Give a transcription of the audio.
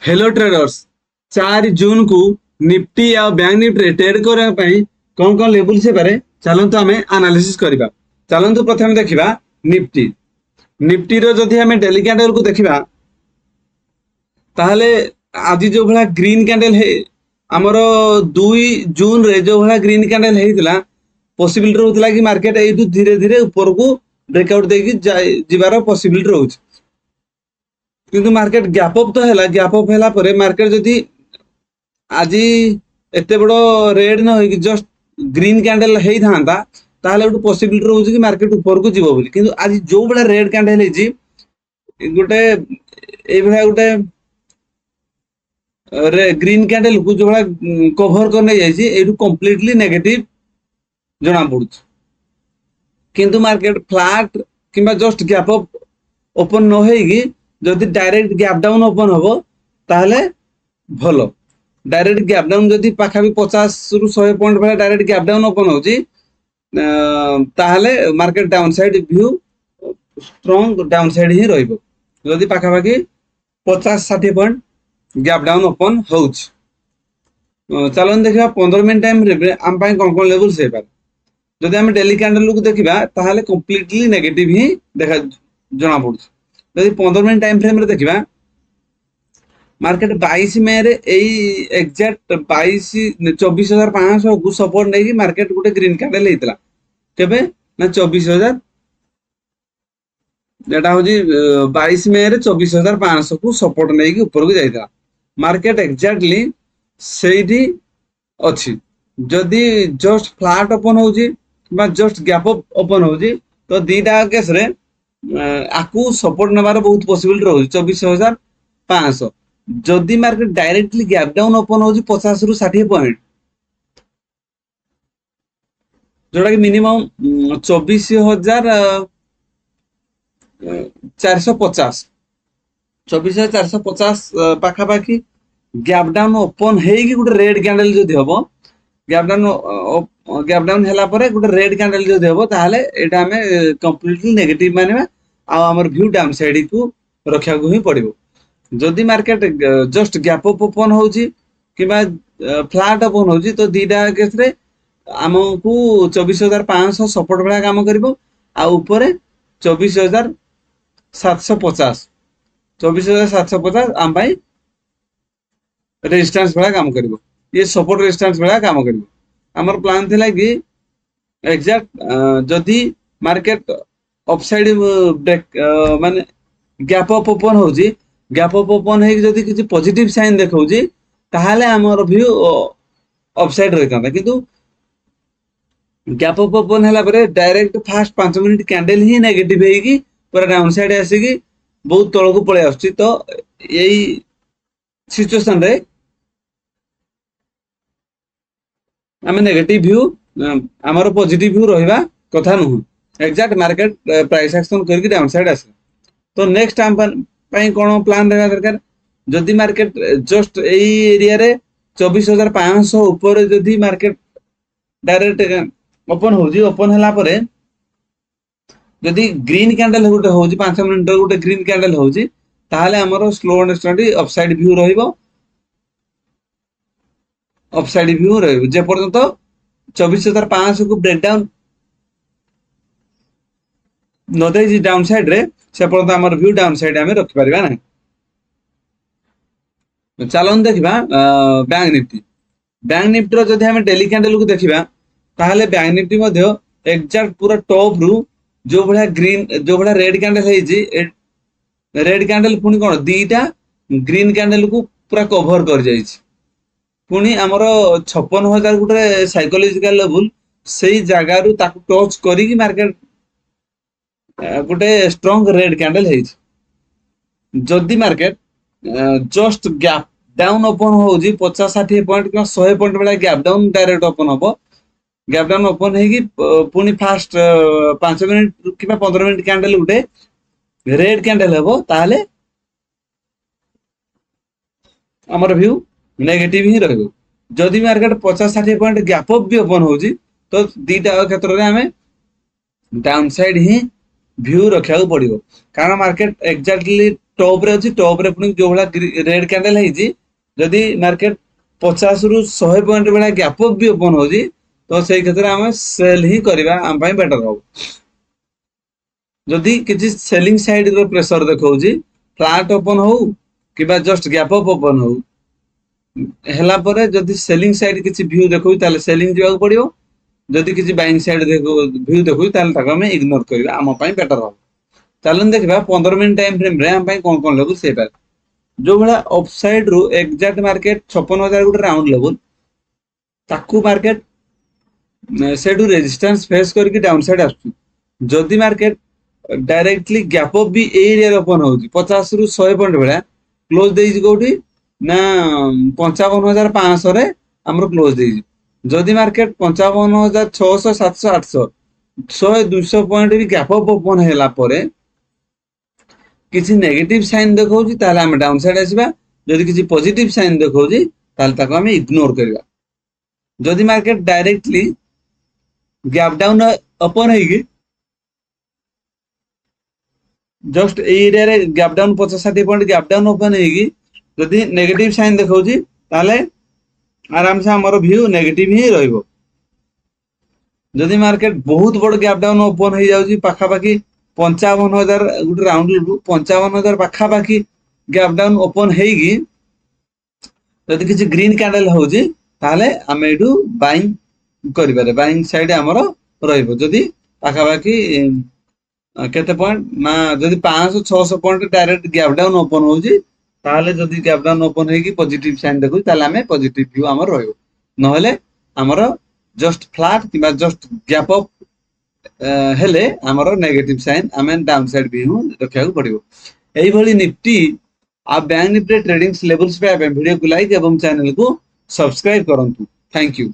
Hello traders. 4 जून को Nifty आ bank Nifty trade करने कौन कौन लेवल से पारे चलते आम एनालिसिस करवा। चलते प्रथम देखा निफ्टी। निफ्टी जदि आम डेली कैंडल को देखा ताहले आज जो भाया ग्रीन कैंडल है आमर 2 जून रे जो भाया ग्रीन कैंडल होता पॉसिबिलिटी रोला कि मार्केट यू धीरे धीरे ऊपर को ब्रेकआउट देबार पॉसिबिलिटी रोचे किंतु मार्केट गैप अप तो है गैप अप है मार्केट जदि आज एत बड़ रेड न हो जस्ट ग्रीन कैंडल होता ताहले गोटे पॉसिबिलिटी रोचे कि मार्केट ऊपर को जीव बोली किंतु आज जो भाया रेड कैंडल गोटे ये गोटे ग्रीन कैंडल को जो भाया कभर करने जाइए कंप्लीटली नेगेटिव जना पड़ू किंतु मार्केट फ्लैट किंबा जस्ट गैप अप ओपन न होगी जदि डायरेक्ट गैप डाउन ओपन हम ताहले भलो। डायरेक्ट गैप डाउन जदि पाखापी 50 रु 100 पॉइंट भाया डायरेक्ट गैप डाउन ओपन होची ताहले market down side view strong down side ही रहिबो। जदि पाखापाखि 50-60 पॉइंट गैप डाउन ओपन होउची चलन देखा 15 मिनट टाइम रे आम पाई कोन कोन लेवल से पार। जदि हम डेली कैंडल को देखिबा ताहले कंप्लीटली नेगेटिव ही देखा जना पड़ुची। जदि 15 मिनट टाइम फ्रेम रे देखिबा मार्केट 22 मई रे एग्जैक्ट 24,500 को सपोर्ट नहीं मार्केट गोटे ग्रीन कैंडल होता केबे ना 24,000 जेटा हो 22 मई रे 24,500 को सपोर्ट नहीं ऊपर को जाता मार्केट एक्जाक्टली से अच्छी। जदि जस्ट फ्लैट ओपन हो जस्ट गैप ओपन हो तो दीटा केस रे आकु सपोर्ट नबार बहुत पॉसिबिलिटी रोज 24,500। जदि market directly gap down open हो 50 रु 60 पॉइंट जोटा कि मिनिमम 24,450 पाखापाखि गैप डाउन ओपन होगी गोटे रेड कैंडल जदि हम गैप डाउन है गोटे रेड कैंडल जदि हम ताहले एटा हमें कंप्लीटली नेगेटिव मानिबा आमर व्यू डाउन साइड को रखा ही पड़ो। जदि market just gap up open हो फ्लैट ओपन हो तो दीटा केस रे आमको 24,500 सपोर्ट भाया काम कर ऊपर 24,750 आम पाई रेजिस्टेंस भाया काम कर ये सपोर्ट रेजिस्टेंस भाया काम कर आमर प्लान थिला कि एग्जैक्ट जदि मार्केट अपसाइड ब्रेक माने गैप अप ओपन हो गैप अप ओपन है जदि किसी पॉजिटिव साइन देखौजी ताहले हमर व्यू अपसाइड रहता किंतु गैप अप ओपन हैला परे डायरेक्ट फास्ट 5 मिनिट कैंडल ही नेगेटिव हेगी पूरा डाउन साइड आसीगी बहुत तळ को पळे आछी तो यही सिचुएशन रे आमे नेगेटिव व्यू हमर पॉजिटिव व्यू रहिबा कथा नु एग्जैक्ट मार्केट प्राइस एक्शन करके डाउन साइड आसे तो नेक्स्ट टाइम पाई कौन प्लान रहा दरकार। जदि मार्केट जस्ट यही एरिया रे 24,500 ऊपर जदि मार्केट डायरेक्ट ओपन ओपन है जदि ग्रीन कैंडल गोटे हो 5 मिनट गोटे ग्रीन कैंडल हो ताहले हमर slow and study upside view रहिबो अपसाइड व्यू रहिबो जे पर्यंत 24,500 को ब्रेकडाउन न दे डाउन साइड रे से पर्यंत हमर व्यू डाउन साइड हमें रखि परिबा ना। चलन देखिबा बैंक निफ्टी जदि हम डेली कैंडल को देखिबा ताहले बैंक निफ्टी मध्ये एग्जैक्ट पूरा टॉप रु जो भाया ग्रीन जो भाया रेड कैंडल है रेड कैंडल पुनी कोन दीटा ग्रीन कैंडल को पूरा कवर कर जाई पुनी हमर 56,000 गोटे साइकोलॉजिकल लेवल से जगह रु ताकू टच करी मार्केट गोटे स्ट्रॉन्ग रेड कैंडल है जदि market just gap down open हो 50-60 पॉइंट कि 100 पॉइंट वाला गैप डाउन डायरेक्ट ओपन हम गैप डाउन ओपन होगी पुनी फास्ट 5 मिनिट कि 15 मिनिट कैंडल गोटे रेड कैंडल हम ताहले हमर व्यू नेगेटिव ही रहिबो। जदि मार्केट 50-60 पॉइंट गैप अप भी ओपन हो तो दीटा क्षेत्र में हमें डाउन साइड ही व्यू रखा पड़ो कारण मार्केट एक्जाक्टली टॉप रे अच्छी टॉप रे पुणी जो भाया रेड कैंडल है जदि मार्केट 50 रु 100 पॉइंट भाया गैप अप भी ओपन होजी तो से क्षेत्र में आम सेल ही करवा आम बेटर हम जदि किसी सेलिंग साइड रो प्रेशर देखा फ्लैट ओपन हो कि जस्ट गैप अप ओपन हो हेला परे जदि सेलिंग साइड किसी व्यू देखो ताले सेलिंग जावा पड़ियो जदि किसी बाइंग साइड देखो व्यू देखो ताले ताको हमें इग्नोर करबा आम पई बेटर हो चलन देखबा 15 मिनट टाइम फ्रेम रे हम पई कोन कोन लेवल सेटा जो भला अपसाइड रो एग्जैक्ट मार्केट 56000 गुटे राउंड लेवल ताकू मार्केट सेडू रेजिस्टेंस फेस करके डाउन साइड आसु जदि मार्केट डायरेक्टली गैप अप भी एरिया ओपन होउची 50 रु 100 पॉइंट भला क्लोज देइची कोठी ना 55500 रे हमरो क्लोज देइची जदि मार्केट 55600 700 800 100 200 पॉइंट भी गैप अप ओपन हैला परे किसी नेगेटिव साइन देखौची ताले हम डाउन साइड आसीबा जदि किसी पॉजिटिव साइन देखौची ताले ताको हम इग्नोर करबा जदि market directly gap down open हैगी जस्ट एरिया रे gap down 50 60 point gap down open हैगी जदि नेगेटिव साइन देखौची ताले आराम से हमरो व्यू नेगेटिव ही रहइबो जदि मार्केट बहुत बड़ गैप डाउन ओपन हो जाउची पाखा पाखी 55000 गुटे राउंड 55000 पाखा पाखी गैप डाउन ओपन हेगी जदि किसी ग्रीन कैंडल होची ताले हम एडू बाइंग करि पारे बाइंग साइड हमरो रहइबो जदि पाखा पाखी केते पॉइंट ना जदि 500 600 point direct gap down open होची ताले जदि गैप डाउन ओपन हेगी पॉजिटिव साइन देखु ताले हमें पॉजिटिव व्यू हमर रहइबो नहले हमर जस्ट फ्लैट किबा जस्ट गैप अप हेले हमर नेगेटिव साइन हमें डाउन साइड व्यू रखिया पड़िबो एई भली निफ्टी आ बैंक निफ्टी ट्रेडिंग्स लेवल्स पे वीडियो को लाइक एवं चैनल को सब्सक्राइब करंतु थैंक यू।